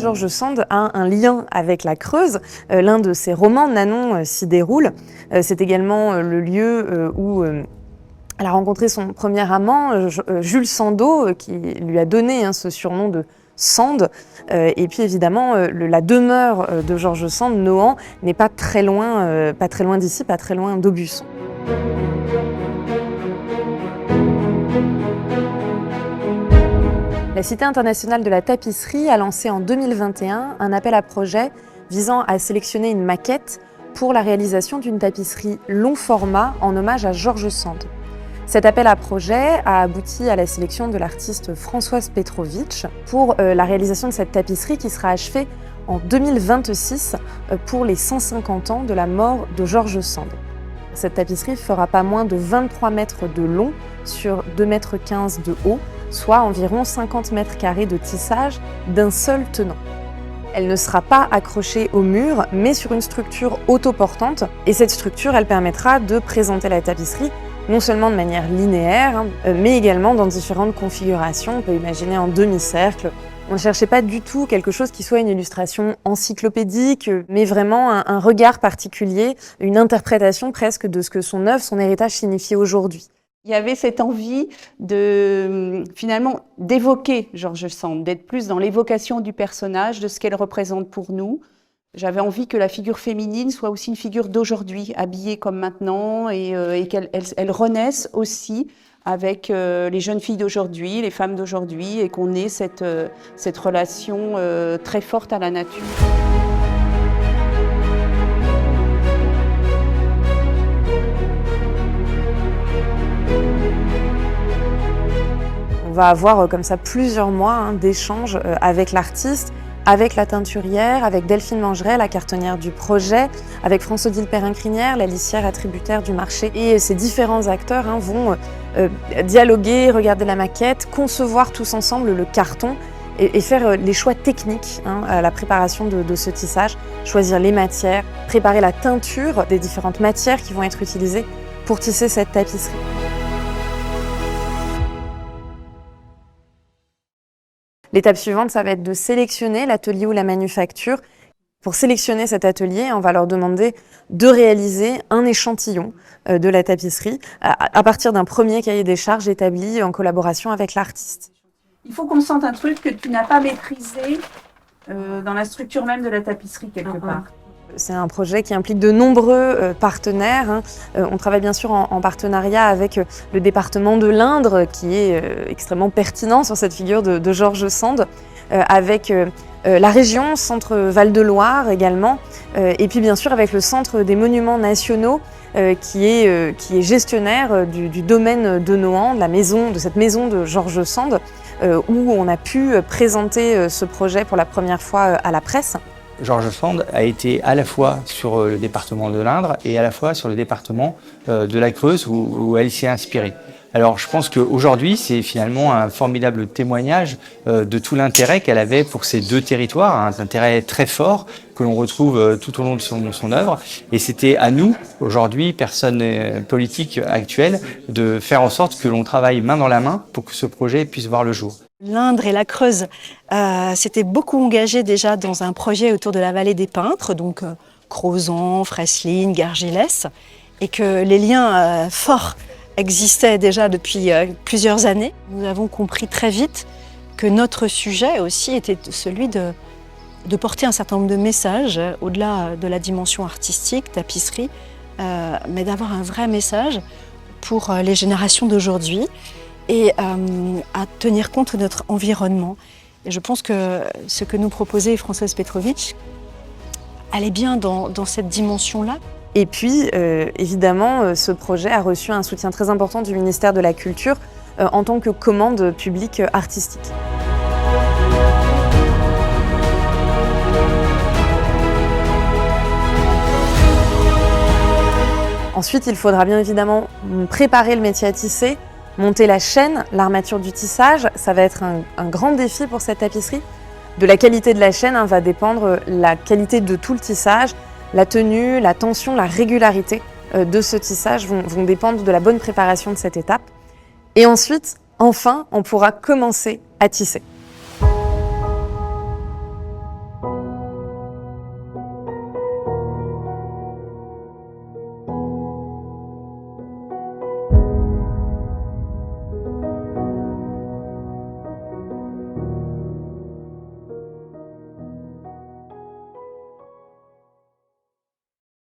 George Sand a un lien avec la Creuse. L'un de ses romans, Nanon, s'y déroule. C'est également le lieu où elle a rencontré son premier amant, Jules Sandeau, qui lui a donné ce surnom de Sand. Et puis évidemment, la demeure de George Sand, Nohant, n'est pas très loin d'ici, pas très loin d'Aubusson. La Cité internationale de la tapisserie a lancé en 2021 un appel à projet visant à sélectionner une maquette pour la réalisation d'une tapisserie long format en hommage à George Sand. Cet appel à projet a abouti à la sélection de l'artiste Françoise Petrovitch pour la réalisation de cette tapisserie qui sera achevée en 2026 pour les 150 ans de la mort de George Sand. Cette tapisserie fera pas moins de 23 mètres de long sur 2,15 mètres de haut, soit environ 50 mètres carrés de tissage d'un seul tenant. Elle ne sera pas accrochée au mur, mais sur une structure autoportante. Et cette structure, elle permettra de présenter la tapisserie non seulement de manière linéaire, mais également dans différentes configurations. On peut imaginer en demi-cercle. On ne cherchait pas du tout quelque chose qui soit une illustration encyclopédique, mais vraiment un regard particulier, une interprétation presque de ce que son œuvre, son héritage signifie aujourd'hui. Il y avait cette envie finalement d'évoquer George Sand, d'être plus dans l'évocation du personnage, de ce qu'elle représente pour nous. J'avais envie que la figure féminine soit aussi une figure d'aujourd'hui, habillée comme maintenant, et qu'elle renaisse aussi avec les jeunes filles d'aujourd'hui, les femmes d'aujourd'hui, et qu'on ait cette relation très forte à la nature. On va avoir comme ça plusieurs mois d'échanges avec l'artiste, avec la teinturière, avec Delphine Mangeret, la cartonnière du projet, avec François-Odile Perrin-Crinière, la lissière attributaire du marché. Et ces différents acteurs vont dialoguer, regarder la maquette, concevoir tous ensemble le carton et faire les choix techniques à la préparation de ce tissage, choisir les matières, préparer la teinture des différentes matières qui vont être utilisées pour tisser cette tapisserie. L'étape suivante, ça va être de sélectionner l'atelier ou la manufacture. Pour sélectionner cet atelier, on va leur demander de réaliser un échantillon de la tapisserie à partir d'un premier cahier des charges établi en collaboration avec l'artiste. Il faut qu'on sente un truc que tu n'as pas maîtrisé dans la structure même de la tapisserie quelque part. C'est un projet qui implique de nombreux partenaires. On travaille bien sûr en partenariat avec le département de l'Indre, qui est extrêmement pertinent sur cette figure de George Sand, avec la région Centre Val-de-Loire également, et puis bien sûr avec le Centre des Monuments Nationaux, qui est gestionnaire du domaine de Nohant, de cette maison de George Sand, où on a pu présenter ce projet pour la première fois à la presse. George Sand a été à la fois sur le département de l'Indre et à la fois sur le département de la Creuse où elle s'est inspirée. Alors je pense qu'aujourd'hui c'est finalement un formidable témoignage de tout l'intérêt qu'elle avait pour ces deux territoires, un intérêt très fort que l'on retrouve tout au long de son œuvre. Et c'était à nous, aujourd'hui, personnes politiques actuelles, de faire en sorte que l'on travaille main dans la main pour que ce projet puisse voir le jour. L'Indre et la Creuse s'étaient beaucoup engagés déjà dans un projet autour de la vallée des peintres, donc Crozant, Freslin, Gargilès, et que les liens forts existaient déjà depuis plusieurs années. Nous avons compris très vite que notre sujet aussi était celui de porter un certain nombre de messages, au-delà de la dimension artistique, tapisserie, mais d'avoir un vrai message pour les générations d'aujourd'hui, et à tenir compte de notre environnement. Et je pense que ce que nous proposait Françoise Petrovitch allait bien dans cette dimension-là. Et puis, évidemment, ce projet a reçu un soutien très important du ministère de la Culture en tant que commande publique artistique. Ensuite, il faudra bien évidemment préparer le métier à tisser, monter la chaîne, l'armature du tissage. Ça va être un grand défi pour cette tapisserie. De la qualité de la chaîne va dépendre la qualité de tout le tissage, la tenue, la tension, la régularité de ce tissage vont dépendre de la bonne préparation de cette étape. Et ensuite, enfin, on pourra commencer à tisser.